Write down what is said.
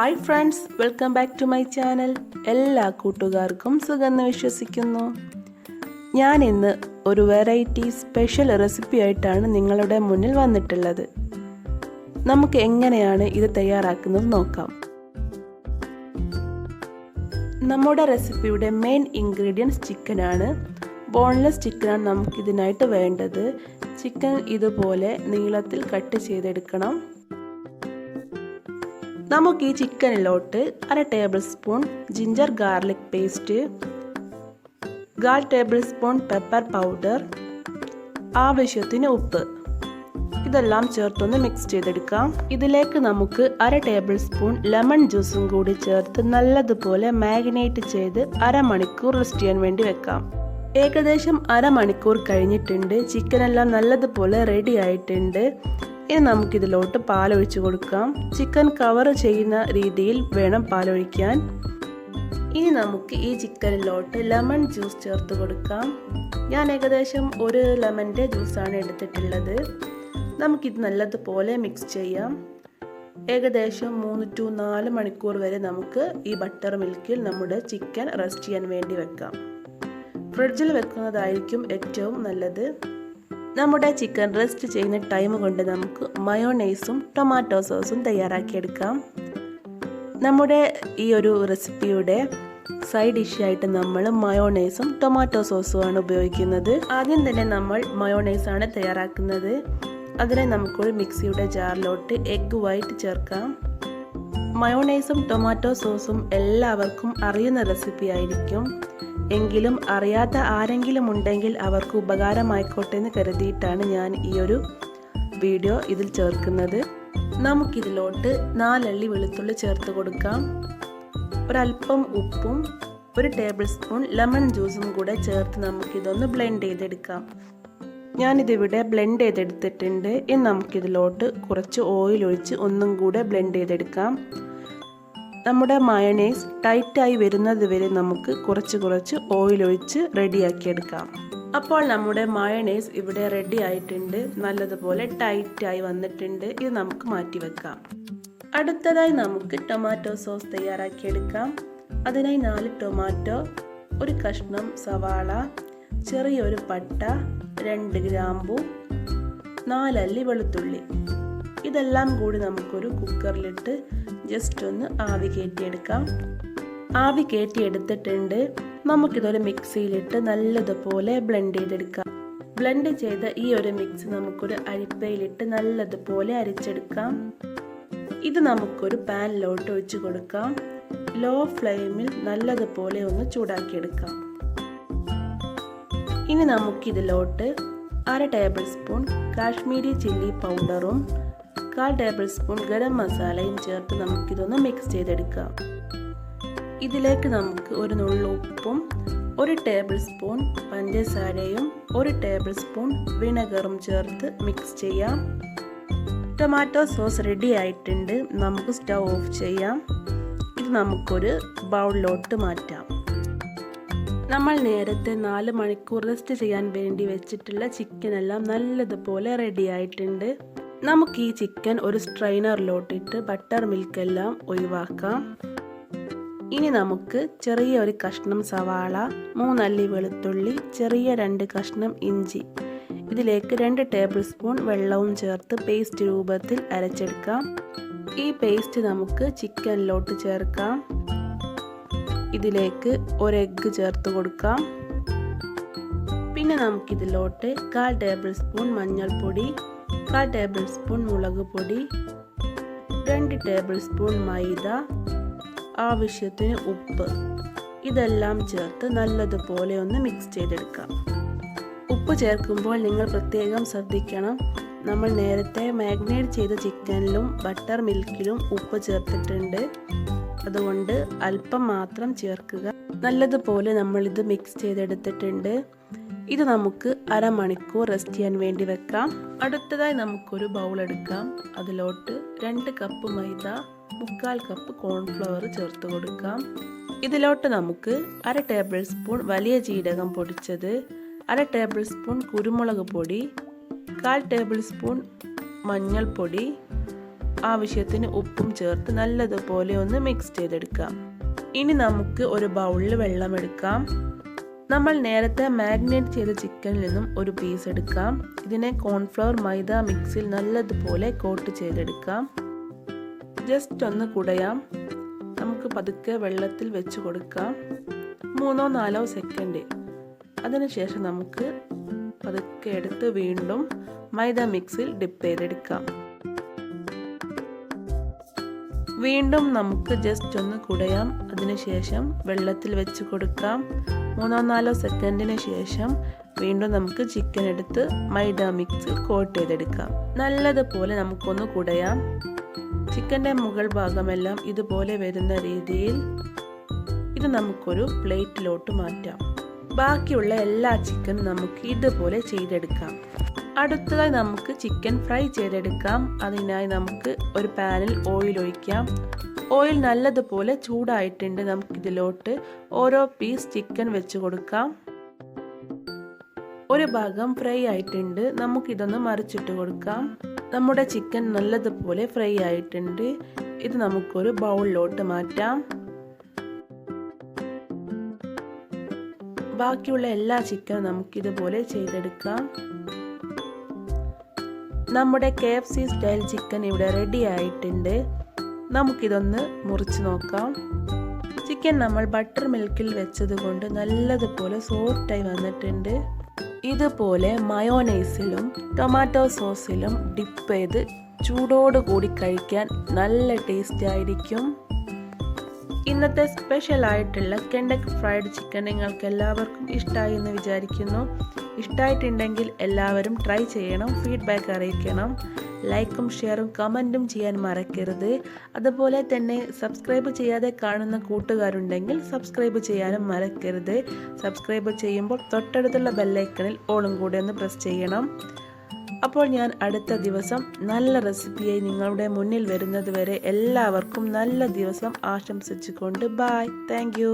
Hi friends, welcome back to my channel. എല്ലാ കൂട്ടുകാർക്കും സുഖമെന്ന് വിശ്വസിക്കുന്നു. ഞാൻ ഇന്ന് ഒരു വെറൈറ്റി സ്പെഷ്യൽ റെസിപ്പി ആയിട്ടാണ് നിങ്ങളുടെ മുന്നിൽ വന്നിട്ടുള്ളത്. നമുക്ക് എങ്ങനെയാണ് ഇത് തയ്യാറാക്കുന്നത് നോക്കാം. നമ്മുടെ റെസിപ്പിയുടെ മെയിൻ ഇൻഗ്രീഡിയൻസ് ചിക്കനാണ്. ബോൺലെസ് ചിക്കനാണ് നമുക്കിതിനായിട്ട് വേണ്ടത്. ചിക്കൻ ഇതുപോലെ നീളത്തിൽ കട്ട് ചെയ്തെടുക്കണം. നമുക്ക് ഈ ചിക്കനിലോട്ട് 1/2 table spoon ginger garlic paste, 1/4 table spoon pepper powder, ആവശ്യത്തിന് ഉപ്പ്, ഇതെല്ലാം ചേർത്തൊന്ന് മിക്സ് ചെയ്തെടുക്കാം. ഇതിലേക്ക് നമുക്ക് 1/2 ടേബിൾ സ്പൂൺ ലെമൺ ജ്യൂസും കൂടി ചേർത്ത് നല്ലതുപോലെ മാരിനേറ്റ് ചെയ്ത് അരമണിക്കൂർ റെസ്റ്റ് ചെയ്യാൻ വേണ്ടി വെക്കാം. ഏകദേശം അരമണിക്കൂർ കഴിഞ്ഞിട്ടുണ്ട്. ചിക്കനെല്ലാം നല്ലതുപോലെ റെഡി ആയിട്ടുണ്ട്. ഇനി നമുക്കിതിലോട്ട് പാലൊഴിച്ച് കൊടുക്കാം. ചിക്കൻ കവർ ചെയ്യുന്ന രീതിയിൽ വേണം പാലൊഴിക്കാൻ. ഇനി നമുക്ക് ഈ ചിക്കനിലോട്ട് ലെമൺ ജ്യൂസ് ചേർത്ത് കൊടുക്കാം. ഞാൻ ഏകദേശം ഒരു ലെമണിൻ്റെ ജ്യൂസാണ് എടുത്തിട്ടുള്ളത്. നമുക്കിത് നല്ലതുപോലെ മിക്സ് ചെയ്യാം. ഏകദേശം 3 to 4 മണിക്കൂർ വരെ നമുക്ക് ഈ ബട്ടർ മിൽക്കിൽ നമ്മുടെ ചിക്കൻ റെസ്റ്റ് ചെയ്യാൻ വേണ്ടി വെക്കാം. ഫ്രിഡ്ജിൽ വെക്കുന്നതായിരിക്കും ഏറ്റവും നല്ലത്. നമ്മുടെ ചിക്കൻ റെസ്റ്റ് ചെയ്യുന്ന ടൈം കൊണ്ട് നമുക്ക് മയോണൈസും ടൊമാറ്റോ സോസും തയ്യാറാക്കിയെടുക്കാം. നമ്മുടെ ഈ ഒരു റെസിപ്പിയുടെ സൈഡ് ഡിഷായിട്ട് നമ്മൾ മയോണൈസും ടൊമാറ്റോ സോസുമാണ് ഉപയോഗിക്കുന്നത്. ആദ്യം തന്നെ നമ്മൾ മയോണൈസാണ് തയ്യാറാക്കുന്നത്. അതിനെ നമുക്കൊരു മിക്സിയുടെ ജാറിലോട്ട് എഗ് വൈറ്റ് ചേർക്കാം. മയോണൈസും ടൊമാറ്റോ സോസും എല്ലാവർക്കും അറിയുന്ന റെസിപ്പി ആയിരിക്കും. എങ്കിലും അറിയാത്ത ആരെങ്കിലും ഉണ്ടെങ്കിൽ അവർക്ക് ഉപകാരമായിക്കോട്ടെ എന്ന് കരുതിയിട്ടാണ് ഞാൻ ഈ ഒരു വീഡിയോ ഇതിൽ ചേർക്കുന്നത്. നമുക്കിതിലോട്ട് 4 അല്ലി വെളുത്തുള്ളി ചേർത്ത് കൊടുക്കാം. ഒരല്പം ഉപ്പും 1 ടേബിൾ സ്പൂൺ ലെമൺ ജ്യൂസും കൂടെ ചേർത്ത് നമുക്കിതൊന്ന് ബ്ലെൻഡ് ചെയ്തെടുക്കാം. ഞാനിതിവിടെ ബ്ലെൻഡ് ചെയ്തെടുത്തിട്ടുണ്ട്. ഇനി നമുക്കിതിലോട്ട് കുറച്ച് ഓയിൽ ഒഴിച്ച് ഒന്നും കൂടെ ബ്ലെൻഡ് ചെയ്തെടുക്കാം. നമ്മുടെ മയണൈസ് ടൈറ്റായി വരുന്നത് വരെ നമുക്ക് കുറച്ച് ഓയിൽ ഒഴിച്ച് റെഡിയാക്കിയെടുക്കാം. അപ്പോൾ നമ്മുടെ മയണൈസ് ഇവിടെ റെഡി ആയിട്ടുണ്ട്. നല്ലതുപോലെ ടൈറ്റായി വന്നിട്ടുണ്ട്. ഇത് നമുക്ക് മാറ്റി വെക്കാം. അടുത്തതായി നമുക്ക് ടൊമാറ്റോ സോസ് തയ്യാറാക്കിയെടുക്കാം. അതിനായി 4 ടൊമാറ്റോ, 1 കഷ്ണം സവാള, ചെറിയൊരു പട്ട, 2 ഗ്രാമ്പു, 4 അല്ലി വെളുത്തുള്ളി, ഇതെല്ലാം കൂടി നമുക്കൊരു കുക്കറിലിട്ട് ജസ്റ്റ് ഒന്ന് ആവി കയറ്റിയെടുക്കാം. ആവി കയറ്റിയെടുത്തിട്ടുണ്ട്. നമുക്കിതൊരു മിക്സിയിലിട്ട് നല്ലതുപോലെ ബ്ലെൻഡ് ചെയ്തെടുക്കാം. ബ്ലെൻഡ് ചെയ്ത ഈ ഒരു മിക്സ് നമുക്കൊരു അരിപ്പയിലിട്ട് നല്ലതുപോലെ അരിച്ചെടുക്കാം. ഇത് നമുക്കൊരു പാനിലോട്ട് ഒഴിച്ച് കൊടുക്കാം. ലോ ഫ്ലെയിമിൽ നല്ലതുപോലെ ഒന്ന് ചൂടാക്കിയെടുക്കാം. ഇനി നമുക്കിതിലോട്ട് 1/2 ടേബിൾ സ്പൂൺ കാശ്മീരി ചില്ലി പൗഡറും 1/4 ടേബിൾ സ്പൂൺ ഗരം മസാലയും ചേർത്ത് നമുക്കിതൊന്ന് മിക്സ് ചെയ്തെടുക്കാം. ഇതിലേക്ക് നമുക്ക് ഒരു നുള്ളു ഉപ്പും 1 ടേബിൾ സ്പൂൺ പഞ്ചസാരയും 1 ടേബിൾ സ്പൂൺ വിനെഗറും ചേർത്ത് മിക്സ് ചെയ്യാം. ടൊമാറ്റോ സോസ് റെഡി ആയിട്ടുണ്ട്. നമുക്ക് സ്റ്റൗ ഓഫ് ചെയ്യാം. ഇത് നമുക്കൊരു ബൗളിലോട്ട് മാറ്റാം. നമ്മൾ നേരത്തെ 4 മണിക്കൂർ റെസ്റ്റ് ചെയ്യാൻ വേണ്ടി വെച്ചിട്ടുള്ള ചിക്കനെല്ലാം നല്ലതുപോലെ റെഡി ആയിട്ടുണ്ട്. നമുക്ക് ഈ ചിക്കൻ ഒരു സ്ട്രെയിനറിലോട്ടിട്ട് ബട്ടർ മിൽക്കെല്ലാം ഒഴിവാക്കാം. ഇനി നമുക്ക് ചെറിയ ഒരു കഷ്ണം സവാള, 3 അല്ലി വെളുത്തുള്ളി, ചെറിയ 2 കഷ്ണം ഇഞ്ചി, ഇതിലേക്ക് 2 ടേബിൾ സ്പൂൺ വെള്ളവും ചേർത്ത് പേസ്റ്റ് രൂപത്തിൽ അരച്ചെടുക്കാം. ഈ പേസ്റ്റ് നമുക്ക് ചിക്കനിലോട്ട് ചേർക്കാം. ഇതിലേക്ക് 1 എഗ്ഗ് ചേർത്ത് കൊടുക്കാം. പിന്നെ നമുക്കിതിലോട്ട് 1/4 ടേബിൾ സ്പൂൺ മഞ്ഞൾപ്പൊടി, 1/4 ടേബിൾ സ്പൂൺ മുളക് പൊടി, 2 ടേബിൾ സ്പൂൺ മൈദ, ആവശ്യത്തിന് ഉപ്പ്, ഇതെല്ലാം ചേർത്ത് നല്ലതുപോലെ ഒന്ന് മിക്സ് ചെയ്തെടുക്കാം. ഉപ്പ് ചേർക്കുമ്പോൾ നിങ്ങൾ പ്രത്യേകം ശ്രദ്ധിക്കണം. നമ്മൾ നേരത്തെ മാരിനേറ്റ് ചെയ്ത ചിക്കനിലും ബട്ടർ മിൽക്കിലും ഉപ്പ് ചേർത്തിട്ടുണ്ട്. അതുകൊണ്ട് അല്പം മാത്രം ചേർക്കുക. നല്ലതുപോലെ നമ്മളിത് മിക്സ് ചെയ്തെടുത്തിട്ടുണ്ട്. ഇത് നമുക്ക് അരമണിക്കൂർ റെസ്റ്റ് ചെയ്യാൻ വേണ്ടി വെക്കാം. അടുത്തതായി നമുക്കൊരു ബൗൾ എടുക്കാം. അതിലോട്ട് 2 കപ്പ് മൈദ, 3/4 കപ്പ് കോൺഫ്ലവർ ചേർത്ത് കൊടുക്കാം. ഇതിലോട്ട് നമുക്ക് 1/2 ടേബിൾ സ്പൂൺ വലിയ ജീരകം പൊടിച്ചത്, 1/2 ടേബിൾ സ്പൂൺ കുരുമുളക് പൊടി, 1/4 ടേബിൾ സ്പൂൺ മഞ്ഞൾപ്പൊടി, ആവശ്യത്തിന് ഉപ്പും ചേർത്ത് നല്ലതുപോലെ ഒന്ന് മിക്സ് ചെയ്തെടുക്കാം. ഇനി നമുക്ക് ഒരു ബൗളിൽ വെള്ളം എടുക്കാം. നമ്മൾ നേരത്തെ മാരിനേറ്റ് ചെയ്ത ചിക്കനിൽ നിന്നും ഒരു പീസ് എടുക്കാം. ഇതിനെ കോൺഫ്ലവർ മൈദ മിക്സിൽ നല്ലതുപോലെ കോട്ട് ചെയ്തെടുക്കാം. ജസ്റ്റ് ഒന്ന് കുടയാം. നമുക്ക് പതുക്കെ വെള്ളത്തിൽ വെച്ച് കൊടുക്കാം 3-4 സെക്കൻഡ്. അതിനുശേഷം നമുക്ക് പതുക്കെ എടുത്ത് വീണ്ടും മൈദ മിക്സിൽ ഡിപ്പ് ചെയ്തെടുക്കാം. വീണ്ടും നമുക്ക് ജസ്റ്റ് ഒന്ന് കുടയാം. അതിനുശേഷം വെള്ളത്തിൽ വെച്ച് കൊടുക്കാം. 3-4 സെക്കൻഡിന് ശേഷം വീണ്ടും നമുക്ക് ചിക്കൻ എടുത്ത് മൈദ മിക്സിൽ കോട്ട് ചെയ്തെടുക്കാം. നല്ലതുപോലെ നമുക്കൊന്ന് കുടയാം. ചിക്കൻ്റെ മുകൾ ഭാഗമെല്ലാം ഇതുപോലെ വരുന്ന രീതിയിൽ ഇത് നമുക്കൊരു പ്ലേറ്റിലോട്ട് മാറ്റാം. ബാക്കിയുള്ള എല്ലാ ചിക്കനും നമുക്ക് ഇതുപോലെ ചെയ്തെടുക്കാം. അടുത്തതായി നമുക്ക് ചിക്കൻ ഫ്രൈ ചെയ്തെടുക്കാം. അതിനായി നമുക്ക് ഒരു പാനിൽ ഓയിൽ ഒഴിക്കാം. ഓയിൽ നല്ലതുപോലെ ചൂടായിട്ടുണ്ട്. നമുക്കിതിലോട്ട് ഓരോ പീസ് ചിക്കൻ വെച്ച് കൊടുക്കാം. ഒരു ഭാഗം ഫ്രൈ ആയിട്ടുണ്ട്. നമുക്കിതൊന്ന് മറിച്ചിട്ട് കൊടുക്കാം. നമ്മുടെ ചിക്കൻ നല്ലതുപോലെ ഫ്രൈ ആയിട്ടുണ്ട്. ഇത് നമുക്കൊരു ബൗളിലോട്ട് മാറ്റാം. ബാക്കിയുള്ള എല്ലാ ചിക്കനും നമുക്കിതുപോലെ ചെയ്തെടുക്കാം. നമ്മുടെ KFC സ്റ്റൈൽ ചിക്കൻ ഇവിടെ റെഡി ആയിട്ടുണ്ട്. നമുക്കിതൊന്ന് മുറിച്ച് നോക്കാം. ചിക്കൻ നമ്മൾ ബട്ടർ മിൽക്കിൽ വെച്ചത് കൊണ്ട് നല്ലതുപോലെ സോഫ്റ്റായി വന്നിട്ടുണ്ട്. ഇതുപോലെ മയോനൈസിലും ടൊമാറ്റോ സോസിലും ഡിപ്പ് ചെയ്ത് ചൂടോടുകൂടി കഴിക്കാൻ നല്ല ടേസ്റ്റ് ആയിരിക്കും. ഇന്നത്തെ സ്പെഷ്യൽ ആയിട്ടുള്ള കെൻഡക് ഫ്രൈഡ് ചിക്കൻ നിങ്ങൾക്ക് എല്ലാവർക്കും ഇഷ്ടമായി എന്ന് വിചാരിക്കുന്നു. ഇഷ്ടമായിട്ടുണ്ടെങ്കിൽ എല്ലാവരും ട്രൈ ചെയ്യണം, ഫീഡ്ബാക്ക് അറിയിക്കണം. ലൈക്കും ഷെയറും കമൻറ്റും ചെയ്യാൻ മറക്കരുത്. അതുപോലെ തന്നെ സബ്സ്ക്രൈബ് ചെയ്യാതെ കാണുന്ന കൂട്ടുകാരുണ്ടെങ്കിൽ സബ്സ്ക്രൈബ് ചെയ്യാനും മറക്കരുത്. സബ്സ്ക്രൈബ് ചെയ്യുമ്പോൾ തൊട്ടടുത്തുള്ള ബെല്ലൈക്കണിൽ ഓളും കൂടെ ഒന്ന് പ്രസ് ചെയ്യണം. അപ്പോൾ ഞാൻ അടുത്ത ദിവസം നല്ല റെസിപ്പിയായി നിങ്ങളുടെ മുന്നിൽ വരുന്നത് വരെ എല്ലാവർക്കും നല്ല ദിവസം ആശംസിച്ചുകൊണ്ട് ബൈ. Thank you.